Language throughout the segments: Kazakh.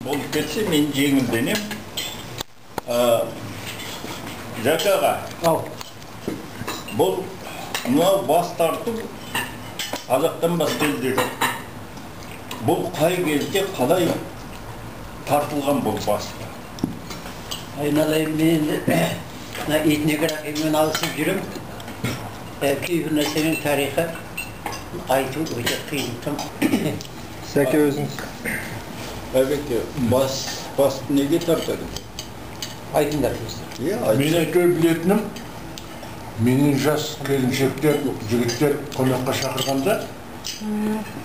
болып кетсе, мен жеңілденем. Жақаға, бұл мынау бас тарту қазақтан басқа елде жоқ. Бұл қай кезде қалай тартылған бұл басқа? Айналайын, мен этнографиямен алысып жүрем. Кейбір нәрсенің тарихы айту өте қиын тым. Сәке өзіңіз. Әбеке, басты неге тартады? Айтыңдар. Мен әйтеуір білетінім, менің жас келіншектер, жігіттер қонаққа шақырғанда,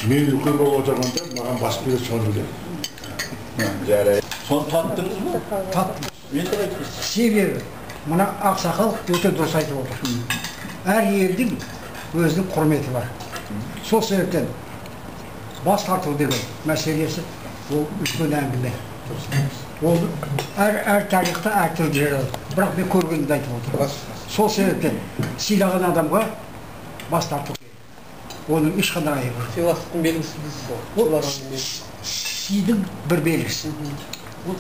мен үлкен болып отырғанда, маған бас береді, соны біледі. Жарай. Соны таттыңыз ба? Таттым. Енді айтыңыз. Себебі, мына ақсақал өте дұрыс айтып отыр. Әр елдің өзінің құрметі бар. Сол себептен бас тарту деген мәселесі ол үлкен әңгіме. Ол әр тарихта әр түрлі жаралады. Бірақ мен көргенімді айтып отырмын. Сол себептен сыйлаған адамға бас тарту керек. Оның ешқандай айыбы жоқ. Сыйластықтың белгісі. Сыйдың бір белгісі.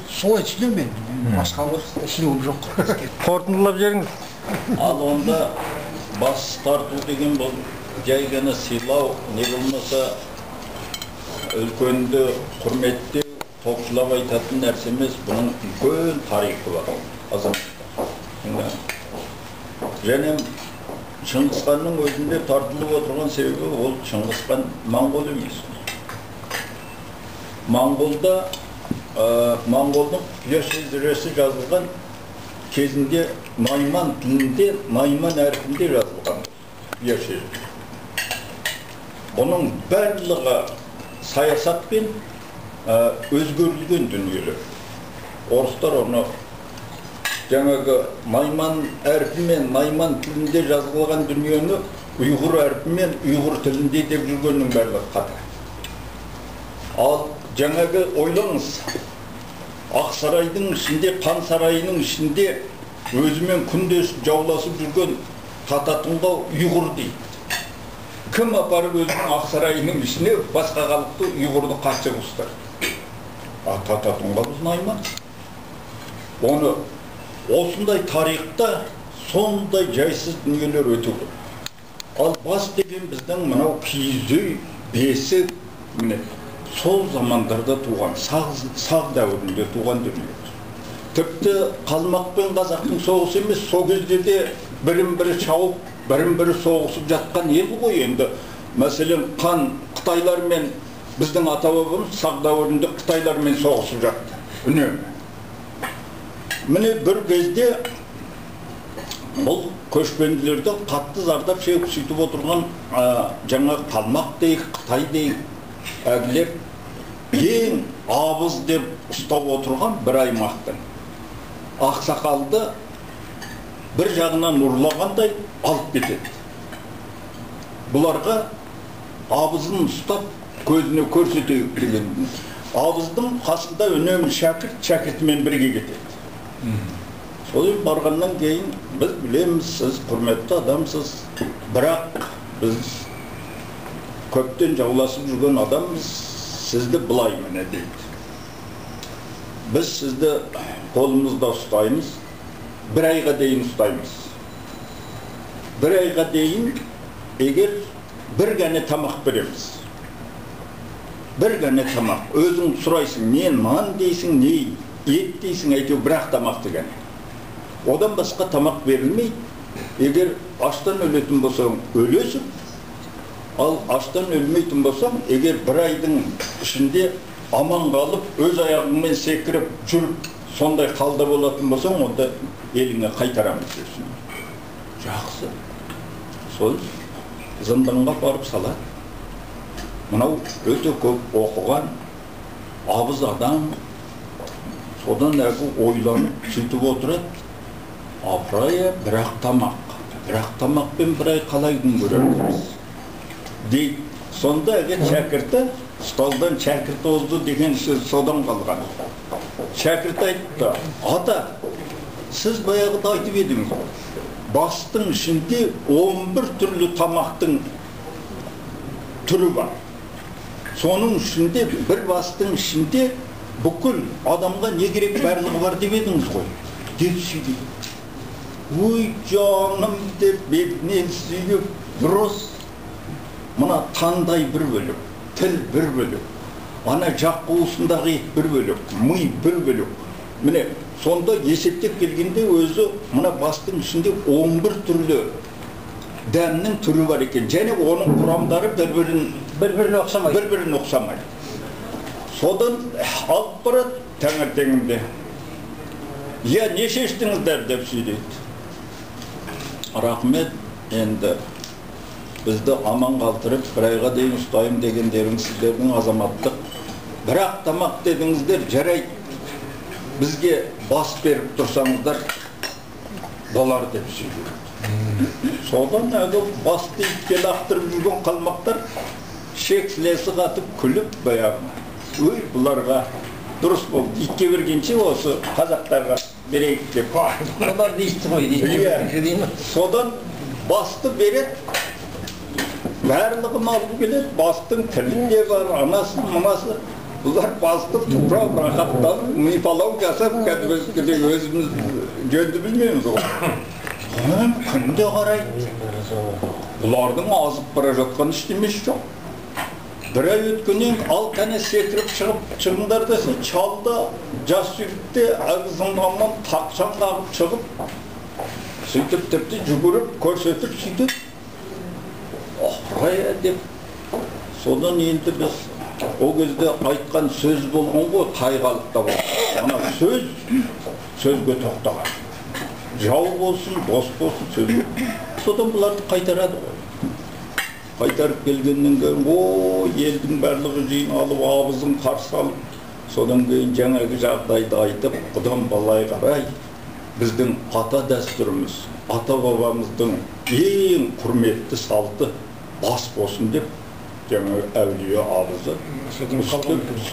Солай түсінемін мен. Басқа сыйлығым жоқ. Қорытындылап жеріңіз. Ал онда бас тарту деген бұл жай ғана сыйлау, не болмаса үлкенді құрметтеу, топшылап айтатын нәрсе емес, бұның үлкен тарихы бар азаматтар. Және Шыңғысханның өзінде тартылып отырған себебі ол Шыңғысхан моңғол емес. Моңғолдың құпия шежіресі жазылған кезінде майман тілінде, майман әрпінде жазылған құпия шежіресі. Бұның барлығы саясатпен өзгерілген дүниелер. Орыстар оны жаңағы майман әрпімен, майман тілінде жазылған дүниені ұйғыр әрпімен, ұйғыр тілінде деп жүргеннің барлығы қата. Ал жаңағы ойлаңыз, Ақсарайдың ішінде, Қан сарайының ішінде өзімен күндес жауласып жүрген Тататұңғау ұйғыр дейді. Кім апарып өзінің Ақсарайының ішіне басқа халықты ұйғырды қарсы ұстар? Тататұңғау біздің айман. Оны осындай тарихта сондай жайсыз дүниелер өте көп. Ал бас деген біздің мынау киіз үй, бесік, міне сол замандарда туған, сақ дәуірінде туған дүниелер. Тіпті қалмақ пен қазақтың соғысы емес, сол кезде де бірін-бірі шауып, бірін-бірі соғысып жатқан ел ғой енді. Мәселен, Қытайлар мен біздің ата-бабамыз сақ дәуірінде Қытайлармен соғысып жатты. Үнемі. Міне бір кезде бұл көшпенділерді қатты зардап шегіп сөйтіп отырған жаңа қалмақ дейік, Қытай дейік, әгілер ең абыз деп ұстап отырған бір аймақтың ақсақалды бір жағынан ұрлағандай алып кетеді. Бұларға абызын ұстап көзіне көрсетейік деген. Абыздың қасында үнемі шәкіртімен бірге кетеді. Солай барғаннан кейін біз білеміз, сіз құрметті адамсыз, бірақ біз көптен жауласып жүрген адамыз, сізді былай міне дейді. Біз сізді қолымызда ұстаймыз, бір айға дейін ұстаймыз. Бір айға дейін егер бір ғана тамақ береміз. Бір ғана тамақ. Өзің сұрайсың, мен ман дейсің, не ет дейсің, әйтеу бірақ тамақ деген. Одан басқа тамақ берілмейді. Егер аштан өлетін болсаң, өлесің. Ал аштан өлмейтін болсаң, егер бір айдың ішінде аман қалып, өз аяғыңмен секіріп жүріп, сондай қалда болатын болсаң, онда еліңе қайтарамыз десін. Жақсы. Сол зынданға барып салады. Мынау өте көп оқыған, абыз адам, содан әгі ойланып сөйтіп отырады. Апырай, бірақ тамақпен бір ай қалай күн көрерміз дейді. Сонда әге шәкірті, столдан шәкірті озды деген сөз содан қалған. Шәкірті айтты, ата, сіз баяғыда айтып едіңіз, бастың ішінде 11 түрлі тамақтың түрі бар. Соның ішінде бір бастың ішінде бүкіл адамға не керек барлығы бар деп едіңіз ғой деп сөйлейді. Ой жаным деп бетінен сүйіп, дұрыс. Мына таңдай бір бөлік, тіл бір бөлік, ана жақ қуысындағы ет бір бөлік, ми бір бөлік. Міне сонда есептеп келгенде өзі мына бастың ішінде 11 түрлі дәмнің түрі бар екен. Және оның құрамдары бір-біріне ұқсамайды. бір-біріне ұқсамайды. Содан алып барады таңертеңінде. Я не шештіңіздер деп сөйлейді. Рахмет, енді бізді аман қалтырып, бір айға дейін ұстайым дегендерің сіздердің азаматтық. Бірақ тамақ дедіңіздер, жарайды. Бізге бас беріп тұрсаңыздар болар деп сөйлейді. Содан әгі басты итке лақтырып жүрген қалмақтар шексілесі қатып күліп баяғы. Өй, бұларға дұрыс болды. Итке бергенше осы қазақтарға берейік деп. Олар дейсті ғой дейсті. Содан басты береді. Барлығын алып келеді. Бастың тілінде бар, анасы, мынасы. Бұлар басты тұра рахаттанып, мипалау жасап, кәдімізгідей өзіміз жөнді білмейміз ғой. Күнде қарайды. Бұлардың азып бара жатқан іштемес жоқ. Bir ay ötkенен ал кәне секіріп шығыңдар десе, чалда жас жігітте ağzından тақшан қағып шығып, сөйтіп тіпті жүгіріп, көрсетіп сөйтіп, ұрая деп. Содан енді біз о кезде айтқан сөз болған ғой, тайғалықта болды. Ана сөзге тоқтаған. Жау болсын, дос болсын сөзге. Содан бұларды қайтарады ғой. Қайтарып келгеннен кейін, о, елдің барлығы жиналып, абызын қарсы алып, содан кейін жаңағы жағдайды айтып, бұдан былай қарай біздің ата дәстүріміз, ата бабамыздың ең құрметті салты бас болсын деп, жаңағы әулие абызы.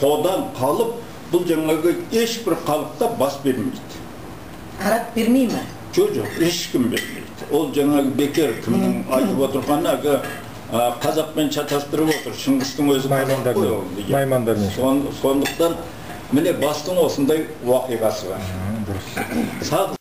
Содан қалып, бұл жаңағы ешбір халықта бас бермейді. Арап бермей ме? Жоқ, ешкім бермейді. Ол жаңағы бекер кімнің айтып отырғаны қазақпен шатастырып отыр. Шыңғыстың өзі Маймандармен. Сондықтан міне бастың осындай уақиғасы бар.